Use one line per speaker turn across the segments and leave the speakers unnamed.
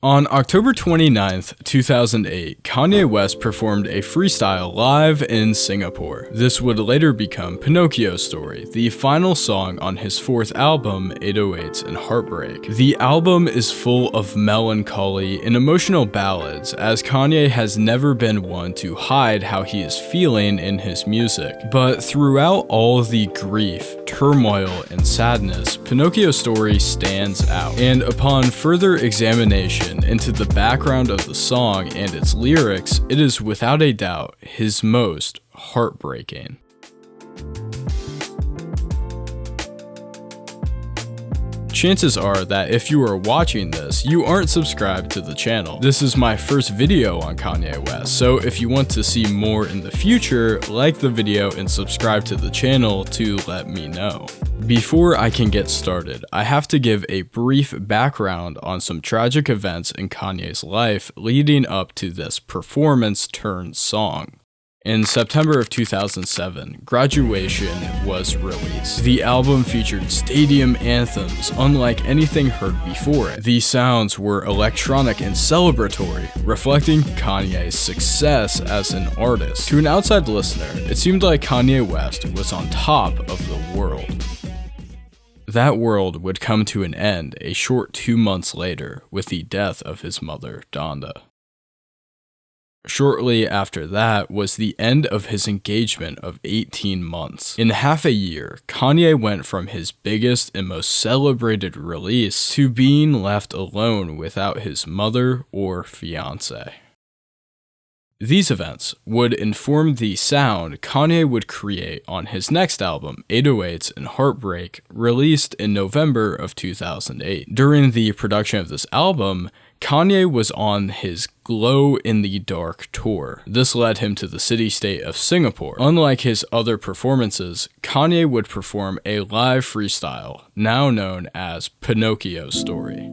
On October 29th, 2008, Kanye West performed a freestyle live in Singapore. This would later become Pinocchio Story, the final song on his fourth album, 808s and Heartbreak. The album is full of melancholy and emotional ballads, as Kanye has never been one to hide how he is feeling in his music. But throughout all the grief, turmoil, and sadness, Pinocchio Story stands out. And upon further examination into the background of the song and its lyrics, it is without a doubt his most heartbreaking. Chances are that if you are watching this, you aren't subscribed to the channel. This is my first video on Kanye West, so if you want to see more in the future, like the video and subscribe to the channel to let me know. Before I can get started, I have to give a brief background on some tragic events in Kanye's life leading up to this performance turned song. In September of 2007, Graduation was released. The album featured stadium anthems unlike anything heard before it. The sounds were electronic and celebratory, reflecting Kanye's success as an artist. To an outside listener, it seemed like Kanye West was on top of the world. That world would come to an end a short 2 months later with the death of his mother, Donda. Shortly after that was the end of his engagement of 18 months. In half a year, Kanye went from his biggest and most celebrated release to being left alone without his mother or fiancé. These events would inform the sound Kanye would create on his next album, 808s and Heartbreak, released in November of 2008. During the production of this album, Kanye was on his Glow in the Dark tour. This led him to the city-state of Singapore. Unlike his other performances, Kanye would perform a live freestyle, now known as Pinocchio Story.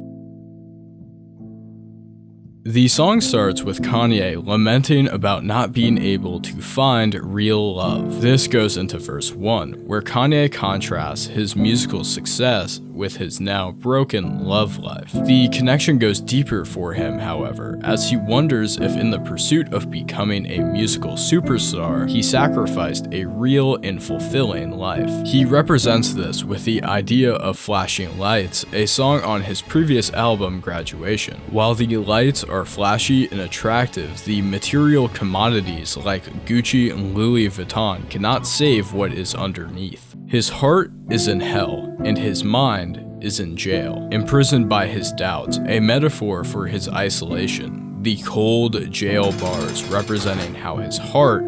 The song starts with Kanye lamenting about not being able to find real love. This goes into verse 1, where Kanye contrasts his musical success with his now broken love life. The connection goes deeper for him, however, as he wonders if in the pursuit of becoming a musical superstar, he sacrificed a real and fulfilling life. He represents this with the idea of Flashing Lights, a song on his previous album, Graduation. While the lights are flashy and attractive, the material commodities like Gucci and Louis Vuitton cannot save what is underneath. His heart is in hell, and his mind is in jail, imprisoned by his doubts, a metaphor for his isolation, the cold jail bars representing how his heart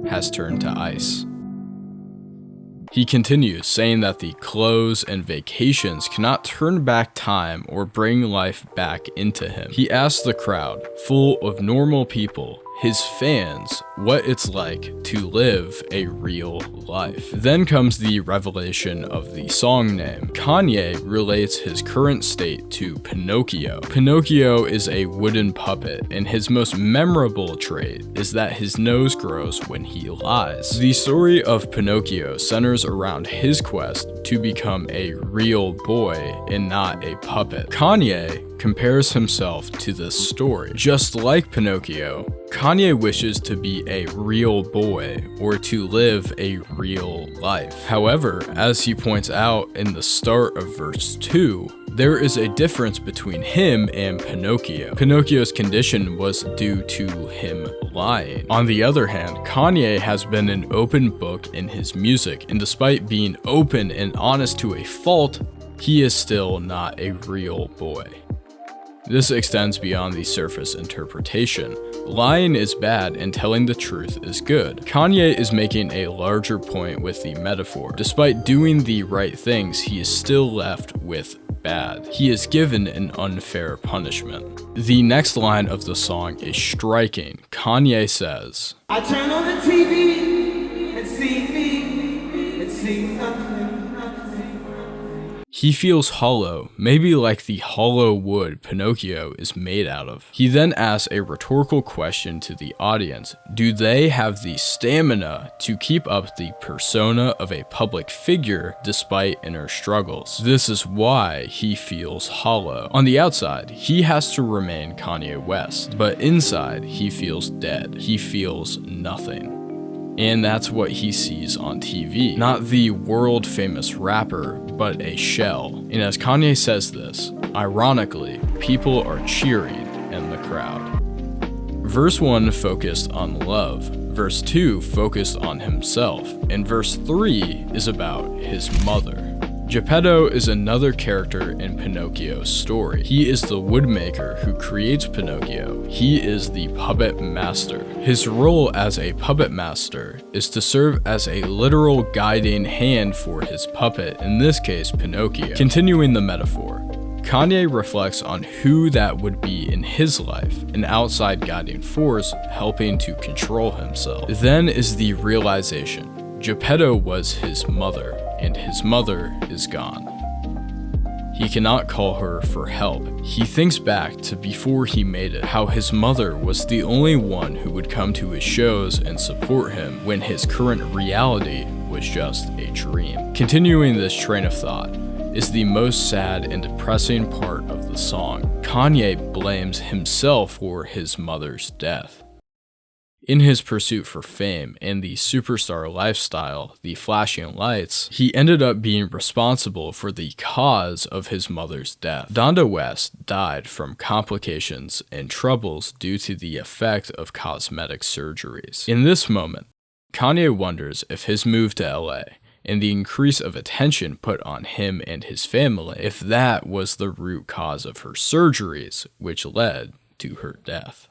has turned to ice. He continues, saying that the clothes and vacations cannot turn back time or bring life back into him. He asks the crowd, full of normal people, his fans, what it's like to live a real life. Then comes the revelation of the song name. Kanye relates his current state to Pinocchio. Pinocchio is a wooden puppet, and his most memorable trait is that his nose grows when he lies. The story of Pinocchio centers around his quest to become a real boy and not a puppet. Kanye compares himself to this story. Just like Pinocchio, Kanye wishes to be a real boy or to live a real life. However, as he points out in the start of verse 2, there is a difference between him and Pinocchio. Pinocchio's condition was due to him lying. On the other hand, Kanye has been an open book in his music, and despite being open and honest to a fault, he is still not a real boy. This extends beyond the surface interpretation. Lying is bad and telling the truth is good. Kanye is making a larger point with the metaphor. Despite doing the right things, he is still left with bad. He is given an unfair punishment. The next line of the song is striking. Kanye says,
I turn on the TV and see me and see nothing.
He feels hollow, maybe like the hollow wood Pinocchio is made out of. He then asks a rhetorical question to the audience. Do they have the stamina to keep up the persona of a public figure despite inner struggles? This is why he feels hollow. On the outside, he has to remain Kanye West, but inside, he feels dead. He feels nothing. And that's what he sees on TV. Not the world famous rapper, but a shell. And as Kanye says this, ironically, people are cheering in the crowd. Verse 1 focused on love. Verse 2 focused on himself. And verse 3 is about his mother. Geppetto is another character in Pinocchio Story. He is the woodmaker who creates Pinocchio. He is the puppet master. His role as a puppet master is to serve as a literal guiding hand for his puppet, in this case Pinocchio. Continuing the metaphor, Kanye reflects on who that would be in his life, an outside guiding force helping to control himself. Then is the realization. Geppetto was his mother, and his mother is gone. He cannot call her for help. He thinks back to before he made it, how his mother was the only one who would come to his shows and support him when his current reality was just a dream. Continuing this train of thought is the most sad and depressing part of the song. Kanye blames himself for his mother's death. In his pursuit for fame and the superstar lifestyle, the flashing lights, he ended up being responsible for the cause of his mother's death. Donda West died from complications and troubles due to the effect of cosmetic surgeries. In this moment, Kanye wonders if his move to LA and the increase of attention put on him and his family, if that was the root cause of her surgeries, which led to her death.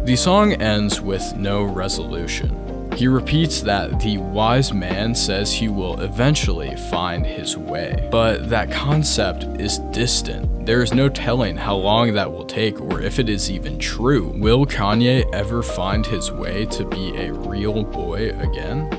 The song ends with no resolution. He repeats that the wise man says he will eventually find his way, but that concept is distant. There is no telling how long that will take or if it is even true. Will Kanye ever find his way to be a real boy again?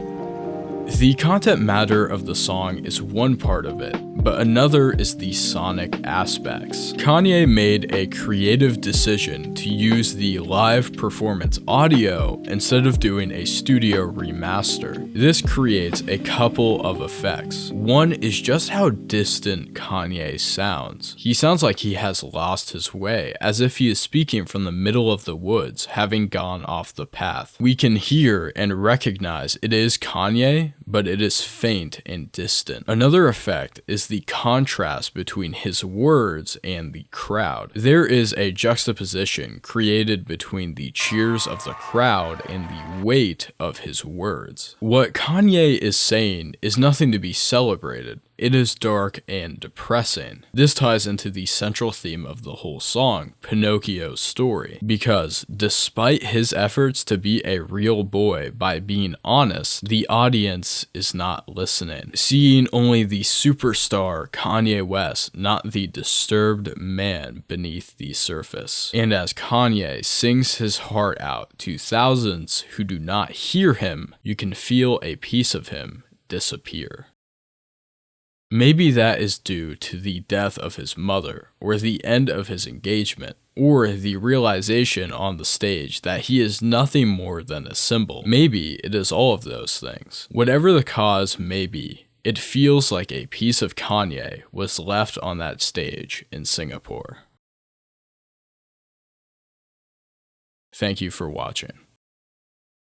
The content matter of the song is one part of it, but another is the sonic aspects. Kanye made a creative decision to use the live performance audio instead of doing a studio remaster. This creates a couple of effects. One is just how distant Kanye sounds. He sounds like he has lost his way, as if he is speaking from the middle of the woods, having gone off the path. We can hear and recognize it is Kanye, but it is faint and distant. Another effect is the contrast between his words and the crowd. There is a juxtaposition created between the cheers of the crowd and the weight of his words. What Kanye is saying is nothing to be celebrated. It is dark and depressing. This ties into the central theme of the whole song, Pinocchio Story, because despite his efforts to be a real boy by being honest, the audience is not listening, seeing only the superstar Kanye West, not the disturbed man beneath the surface. And as Kanye sings his heart out to thousands who do not hear him, you can feel a piece of him disappear. Maybe that is due to the death of his mother, or the end of his engagement, or the realization on the stage that he is nothing more than a symbol. Maybe it is all of those things. Whatever the cause may be, it feels like a piece of Kanye was left on that stage in Singapore. Thank you for watching.